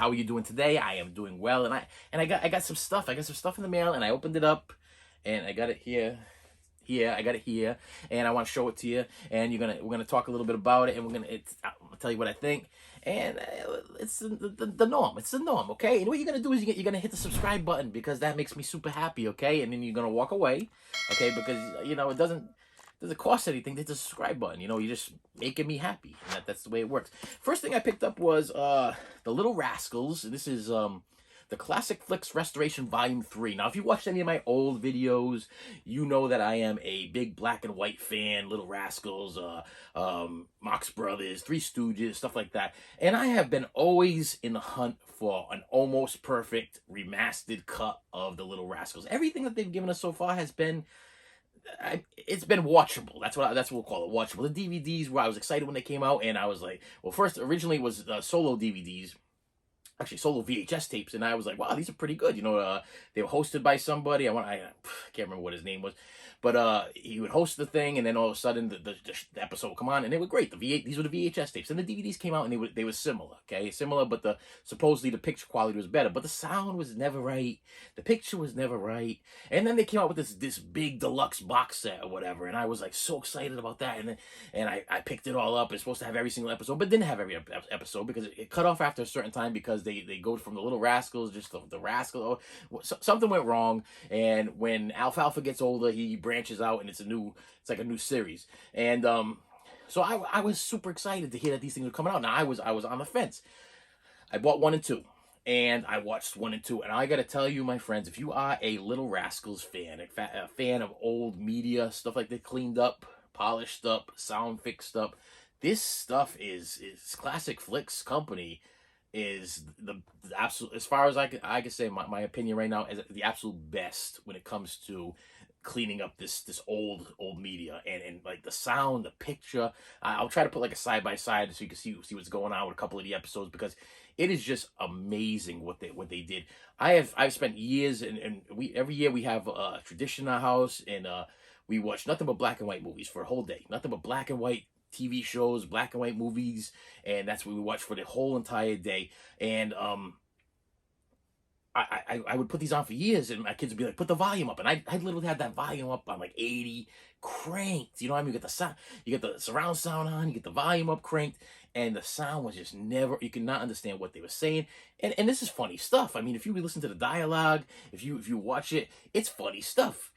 how are you doing today? I am doing well, and I got some stuff. I got some stuff in the mail, and I opened it up, and I got it here. I got it here, and I want to show it to you. And we're gonna talk a little bit about it, and I'll tell you what I think. And it's the norm. It's the norm, okay? And what you're gonna do is you're gonna hit the subscribe button, because that makes me super happy, okay? And then you're gonna walk away, okay? Because it doesn't cost anything to hit the subscribe button. You're just making me happy, and that's the way it works. First thing I picked up was the Little Rascals. This is the Classic Flicks Restoration Volume 3. Now, if you watched any of my old videos, you know that I am a big black and white fan. Little Rascals, Marx Brothers, Three Stooges, stuff like that. And I have been always in the hunt for an almost perfect remastered cut of the Little Rascals. Everything that they've given us so far has been it's been watchable. That's what we'll call it, watchable. The DVDs, where I was excited when they came out, and I was like, well, first originally it was solo DVDs, actually solo VHS tapes, and I was like, wow, these are pretty good. They were hosted by somebody. I can't remember what his name was, but he would host the thing, and then all of a sudden the episode would come on, and they were great. These were the VHS tapes, and the DVDs came out, and they were similar, okay, similar, but supposedly the picture quality was better, but the sound was never right, the picture was never right, and then they came out with this big deluxe box set or whatever, and I was like so excited about that, and I picked it all up. It's supposed to have every single episode, but didn't have every episode because it cut off after a certain time, because they go from the Little Rascals, just the Rascal. Something went wrong, and when Alfalfa gets older, he branches out, and it's like a new series. And so I was super excited to hear that these things were coming out. Now I was on the fence. I bought 1 and 2, and I watched 1 and 2, and I got to tell you, my friends, if you are a Little Rascals fan, a fan of old media stuff, like they cleaned up, polished up, sound fixed up, this stuff is Classic Flicks Company is the absolute, as far as I can say, my opinion right now, is the absolute best when it comes to cleaning up this old media, and like the sound, the picture. I'll try to put like a side by side so you can see what's going on with a couple of the episodes, because it is just amazing what they did. I've spent years, and we every year we have a tradition in our house, and we watch nothing but black and white movies for a whole day, nothing but black and white TV shows, black and white movies, and that's what we watch for the whole entire day. And I would put these on for years, and my kids would be like, put the volume up, and I literally had that volume up on like 80, cranked. You know what I mean? You get the sound, you get the surround sound on, you get the volume up cranked, and the sound was just never, you could not understand what they were saying. And this is funny stuff. I mean, if you listen to the dialogue, if you watch it, it's funny stuff.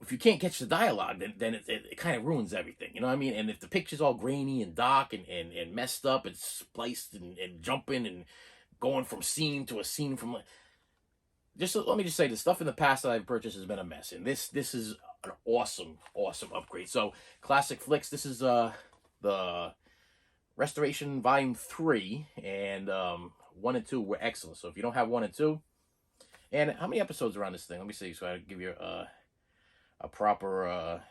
If you can't catch the dialogue, then it kind of ruins everything. You know what I mean? And if the picture's all grainy and dark and messed up and spliced and jumping and going from scene to a scene from, let me just say, the stuff in the past that I've purchased has been a mess, and this is an awesome upgrade. So Classic Flicks, this is the Restoration Volume 3, and 1 and 2 were excellent. So if you don't have 1 and 2, and how many episodes are on this thing? Let me see, so I give you a proper,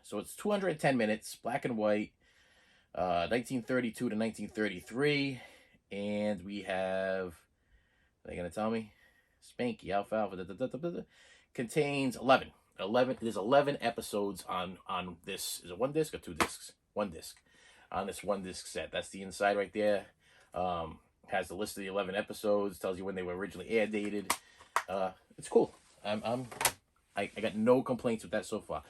so it's 210 minutes, black and white, 1932 to 1933, and we have, are they going to tell me? Spanky, Alfalfa, contains 11, there's 11 episodes on this. Is it 1 disc or 2 discs? 1 disc, on this 1 disc set. That's the inside right there. Has the list of the 11 episodes, tells you when they were originally air dated. It's cool. I got no complaints with that so far.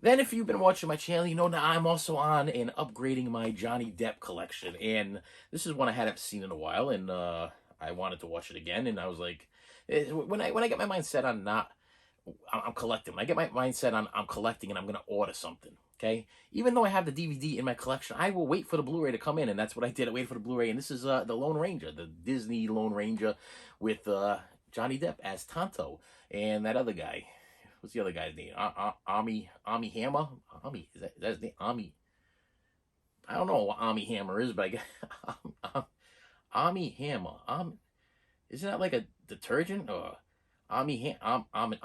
Then, if you've been watching my channel, you know that I'm also on and upgrading my Johnny Depp collection. And this is one I hadn't seen in a while, and I wanted to watch it again. And I was like, when I get my mind set on I'm collecting. When I get my mindset on I'm collecting and I'm going to order something, okay? Even though I have the DVD in my collection, I will wait for the Blu-ray to come in, and that's what I did. I waited for the Blu-ray, and this is the Lone Ranger, the Disney Lone Ranger, with Johnny Depp as Tonto, and that other guy. What's the other guy's name? Armie Hammer? Armie, is that his name? Armie. I don't know what Armie Hammer is, but I guess Armie Hammer. Isn't that like a detergent? Or Armie Hammer. I don't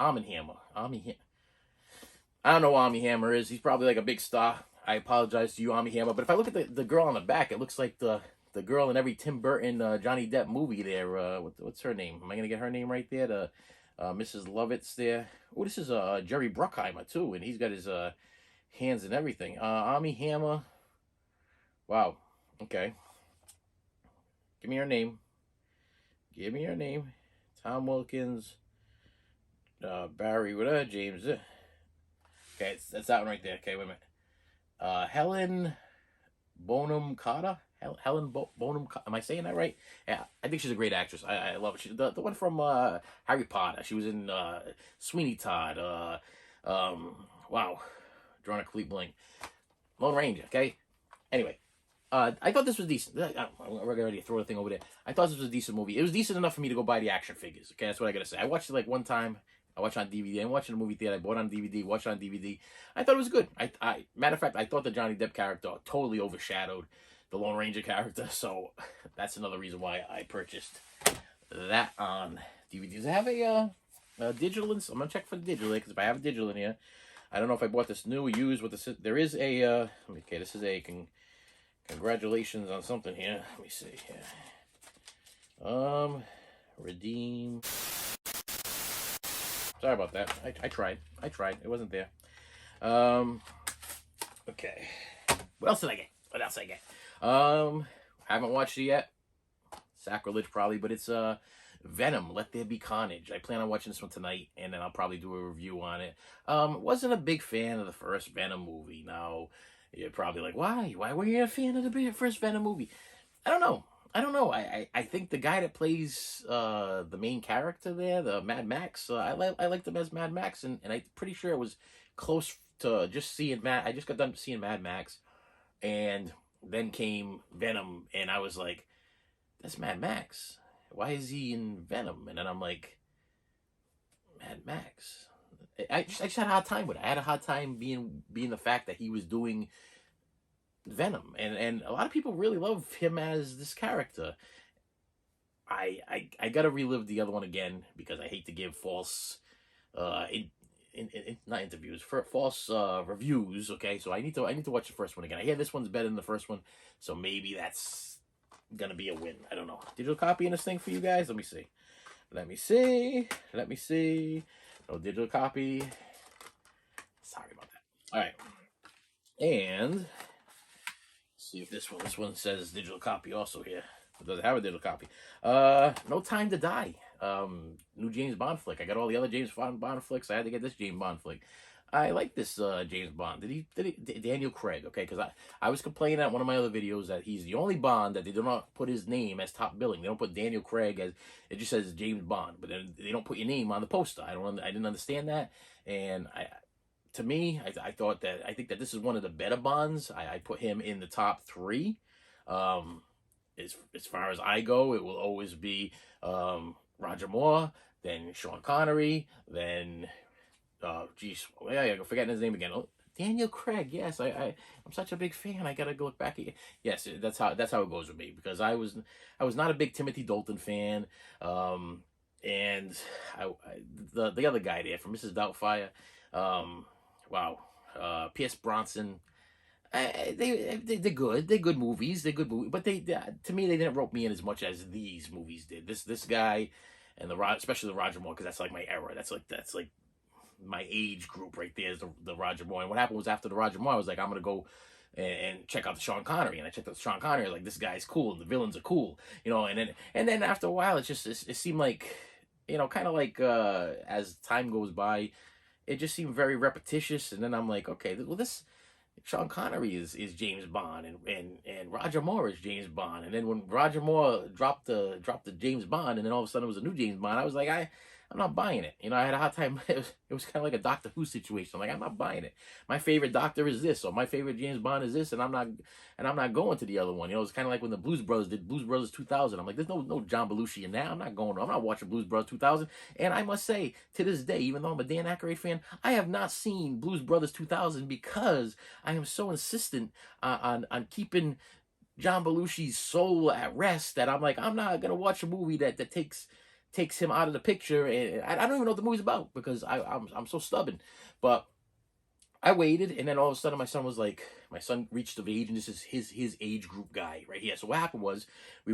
know what Armie Hammer is. He's probably like a big star. I apologize to you, Armie Hammer. But if I look at the girl on the back, it looks like the girl in every Tim Burton Johnny Depp movie there. What's her name? Am I going to get her name right there? Mrs. Lovett's there. Oh, this is Jerry Bruckheimer too, and he's got his hands and everything. Armie Hammer. Wow. Okay. Give me her name. Give me your name. Tom Wilkins, Barry, whatever, James. Okay, that's that one right there. Okay, wait a minute. Helen Bonham Carter. Bonham. Am I saying that right? Yeah, I think she's a great actress. I love her. She's the one from Harry Potter. She was in Sweeney Todd. Wow, drawing a complete blank. Lone Ranger. Okay. Anyway, I thought this was decent. We're ready to throw the thing over there. I thought this was a decent movie. It was decent enough for me to go buy the action figures. Okay, that's what I gotta say. I watched it like one time. I watched it on DVD. I watched it in a movie theater. I bought it on DVD. Watched it on DVD. I thought it was good. Matter of fact, I thought the Johnny Depp character totally overshadowed the Lone Ranger character. So that's another reason why I purchased that on DVD. Does it have a digital? I'm gonna check for the digital because if I have a digital in here, I don't know if I bought this new or used. With this, there is a. Okay, this is a. Congratulations on something here. Let me see here. Redeem. Sorry about that. I tried. It wasn't there. Okay. What else did I get? Haven't watched it yet. Sacrilege probably, but it's Venom, Let There Be Carnage. I plan on watching this one tonight, and then I'll probably do a review on it. Wasn't a big fan of the first Venom movie. Now, you're probably like, why? Why were you a fan of the first Venom movie? I don't know. I think the guy that plays the main character there, the Mad Max, I liked him as Mad Max, and I'm pretty sure it was close to just seeing I just got done seeing Mad Max, and then came Venom, and I was like, that's Mad Max. Why is he in Venom? And then I'm like, Mad Max. I just had a hard time with it. I had a hard time being the fact that he was doing Venom, and a lot of people really love him as this character. I gotta relive the other one again because I hate to give false not interviews, for false reviews. Okay, so I need to watch the first one again. I hear this one's better than the first one, so maybe that's gonna be a win. I don't know. Digital copy in this thing for you guys. Let me see. No digital copy. Sorry about that. All right, and see if this one says digital copy also here. It doesn't have a digital copy. No Time to Die. New James Bond flick. I got all the other James Bond flicks. I had to get this James Bond flick. I like this James Bond. Daniel Craig, okay? Because I was complaining at one of my other videos that he's the only Bond that they do not put his name as top billing. They don't put Daniel Craig as, it just says James Bond, but then they don't put your name on the poster. I didn't understand that, and to me, I think that this is one of the better Bonds. I put him in the top 3. As far as I go, it will always be Roger Moore, then Sean Connery, then I'm forgetting his name again. Oh, Daniel Craig. Yes, I'm such a big fan. I gotta go look back at it. Yes, that's how it goes with me, because I was not a big Timothy Dalton fan. And the other guy there from Mrs. Doubtfire. Wow. Pierce Bronson. They're good. They're good movies. But to me, they didn't rope me in as much as these movies did. This guy, and especially the Roger Moore, because that's like my era. That's like my age group right there, is the Roger Moore. And what happened was, after the Roger Moore, I was like, I'm gonna go and check out the Sean Connery, and I checked out the Sean Connery. I was like, this guy's cool, and the villains are cool, And then after a while, it seemed like, kind of like as time goes by, it just seemed very repetitious. And then I'm like, okay, well, this Sean Connery is James Bond, and Roger Moore is James Bond. And then when Roger Moore dropped the James Bond, and then all of a sudden it was a new James Bond, I was like, I'm not buying it. I had a hard time. It was kind of like a Doctor Who situation. I'm like, I'm not buying it. My favorite Doctor is this, or my favorite James Bond is this, and I'm not going to the other one. It's kind of like when the Blues Brothers did Blues Brothers 2000. I'm like, there's no John Belushi in that. I'm not watching Blues Brothers 2000. And I must say, to this day, even though I'm a Dan Aykroyd fan, I have not seen Blues Brothers 2000 because I am so insistent on keeping John Belushi's soul at rest that I'm like, I'm not gonna watch a movie that takes him out of the picture, and I don't even know what the movie's about, because I'm so stubborn. But I waited, and then all of a sudden my son reached of age, and this is his age group guy right here. So what happened was, I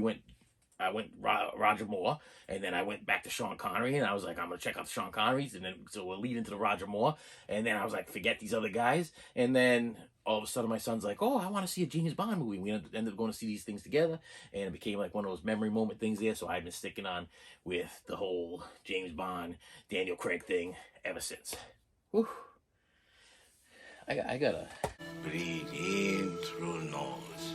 went Roger Moore, and then I went back to Sean Connery, and I was like, I'm gonna check out the Sean Connerys, and then so we'll lead into the Roger Moore, and then I was like, forget these other guys, and then all of a sudden my son's like, oh, I want to see a James Bond movie. We ended up going to see these things together, and it became like one of those memory moment things there. So I've been sticking on with the whole James Bond, Daniel Craig thing ever since. Whew. I gotta breathe in through nose.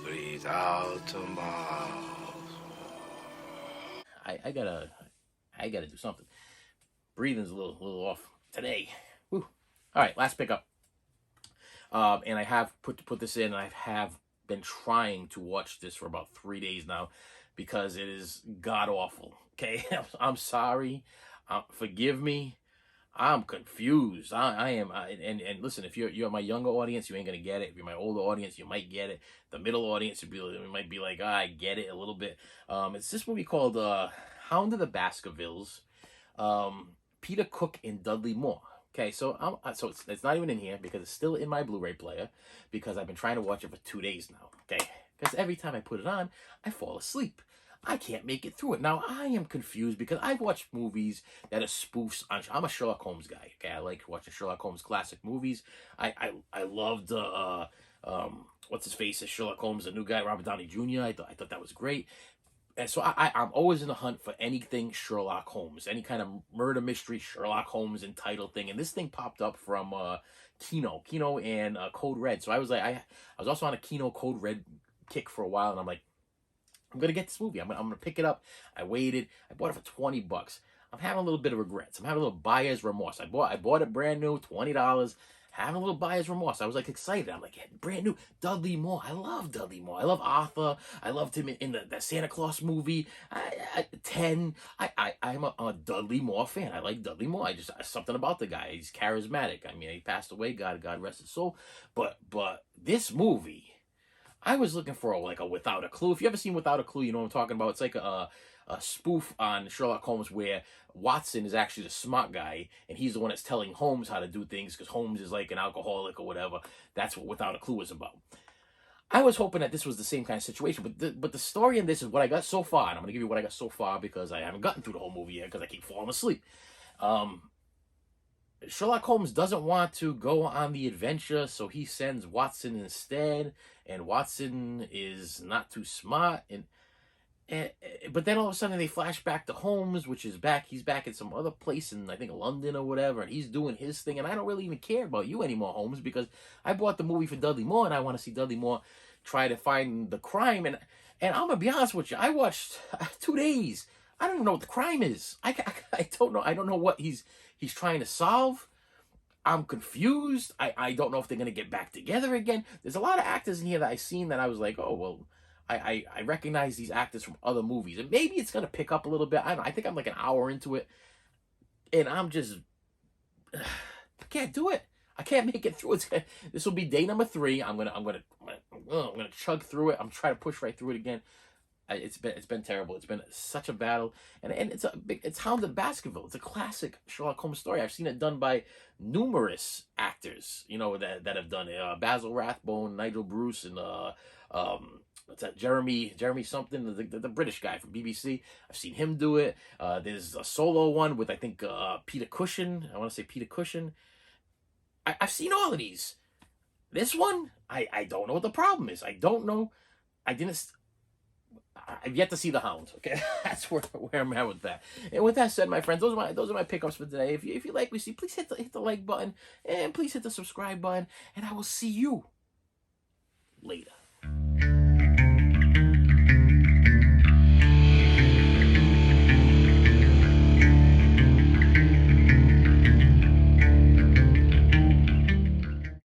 Breathe out the mouth. I gotta do something. Breathing's a little off today. Whew. All right, last pickup. And I have put this in. I have been trying to watch this for about 3 days now because it is god awful. Okay, I'm sorry. Forgive me. I'm confused. I am. And listen, if you're my younger audience, you ain't gonna get it. If you're my older audience, you might get it. The middle audience, you might be like, I get it a little bit. It's this movie called Hound of the Baskervilles. Peter Cook and Dudley Moore. Okay, so it's not even in here because it's still in my Blu-ray player because I've been trying to watch it for 2 days now. Okay, because every time I put it on, I fall asleep. I can't make it through it. Now, I am confused because I've watched movies that are spoofs on... I'm a Sherlock Holmes guy. Okay, I like watching Sherlock Holmes classic movies. I loved what's his face as Sherlock Holmes, the new guy, Robert Downey Jr. I thought that was great. And so I'm always in the hunt for anything Sherlock Holmes, any kind of murder mystery Sherlock Holmes entitled thing. And this thing popped up from Kino and Code Red. So I was like, I was also on a Kino Code Red kick for a while, and I'm like, I'm gonna get this movie. I'm gonna pick it up. I waited. I bought it for $20. I'm having a little bit of regrets. I'm having a little buyer's remorse. I bought it brand new, $20. Having a little buyer's remorse. I was like excited. I'm like, yeah, brand new Dudley Moore. I love Dudley Moore. I love Arthur. I loved him in the Santa Claus movie. 10. I'm a Dudley Moore fan. I like Dudley Moore. Something about the guy. He's charismatic. I mean, he passed away. God rest his soul. But this movie, I was looking for a Without a Clue. If you ever seen Without a Clue, you know what I'm talking about. It's like a spoof on Sherlock Holmes where Watson is actually the smart guy, and he's the one that's telling Holmes how to do things because Holmes is like an alcoholic or whatever. That's what Without a Clue is about. I was hoping that this was the same kind of situation, but the story in this is what I got so far, and I'm going to give you what I got so far because I haven't gotten through the whole movie yet because I keep falling asleep. Sherlock Holmes doesn't want to go on the adventure, so he sends Watson instead, and Watson is not too smart, but then all of a sudden they flash back to Holmes, which is he's back in some other place in, I think, London or whatever, and he's doing his thing, and I don't really even care about you anymore, Holmes, because I bought the movie for Dudley Moore, and I want to see Dudley Moore try to find the crime, and I'm going to be honest with you, I watched 2 days. I don't even know what the crime is. I don't know. I don't know what he's trying to solve. I'm confused. I don't know if they're going to get back together again. There's a lot of actors in here that I've seen that I was like, oh, well, I recognize these actors from other movies. And maybe it's going to pick up a little bit. I don't know. I think I'm like an hour into it. And I'm just... I can't do it. I can't make it through. This will be day number 3. I'm gonna chug through it. I'm trying to push right through it again. It's been terrible. It's been such a battle, and it's Hound of Baskerville. It's a classic Sherlock Holmes story. I've seen it done by numerous actors, that have done it. Basil Rathbone, Nigel Bruce, and what's that? Jeremy something, the British guy from BBC. I've seen him do it. There's a solo one with I think Peter Cushing. I want to say Peter Cushing. I've seen all of these. This one, I don't know what the problem is. I don't know. I've yet to see the Hound. Okay, that's where I'm at with that. And with that said, my friends, those are my pickups for today. If you like what you see, please hit the like button and please hit the subscribe button. And I will see you later.